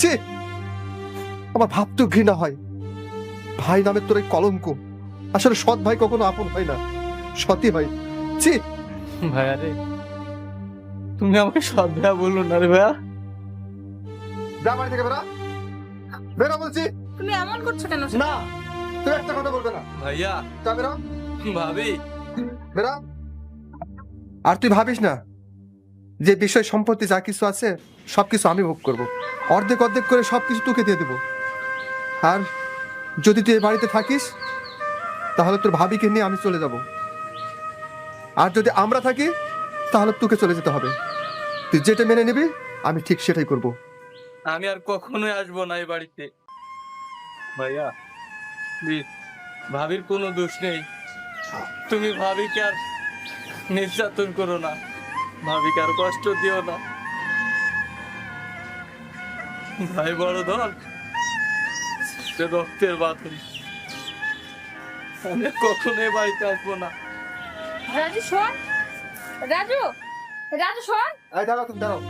ছি, আমার ভাবতেও ঘৃণা হয়। ভাই নামে তোর এই কলঙ্ক। আসলে সৎ ভাই কখনো আপন হয় না, সতই হয়। ছি। ভাইয়া রে, তুমি আমাকে সৎ ভাইয়া বললো না রে ভাইয়া। যা বাড়ি থেকে বেরা, বেরা বলছি। তুমি এমন করছো কেন? না, তুই একটা কথা বলবে না। ভাইয়া, যা বেরা, ভাবি। বেরা। আর তুই ভাবিস না যে বিষয় সম্পত্তি যা কিছু আছে সবকিছু আমি ভোগ করব, অর্ধেক অর্ধেক করে সবকিছু তোকে দিয়ে দেবো। আর যদি তুই এই বাড়িতে থাকিস তাহলে তোর ভাবিকে নিয়ে আমি চলে যাব, আর যদি আমরা থাকি তাহলে তোকে চলে যেতে হবে। তুই যেটা মেনে নিবি আমি ঠিক সেটাই করব। আমি আর কখনোই আসবো না এই বাড়িতে। ভাইয়া প্লিজ, ভাবির কোনো দোষ নেই। তুমি ভাবিকে আর নির্যাতন করো না, ভাবিকে আর কষ্ট দিও না। ভাই বড় ধন, সে রক্তের বাঁধন। আমি আর কখনোই বাড়িতে আসবো না। রাজু শোন, রাজু, রাজু শোন। এই দাঁড়াও, তুমি দাঁড়াও।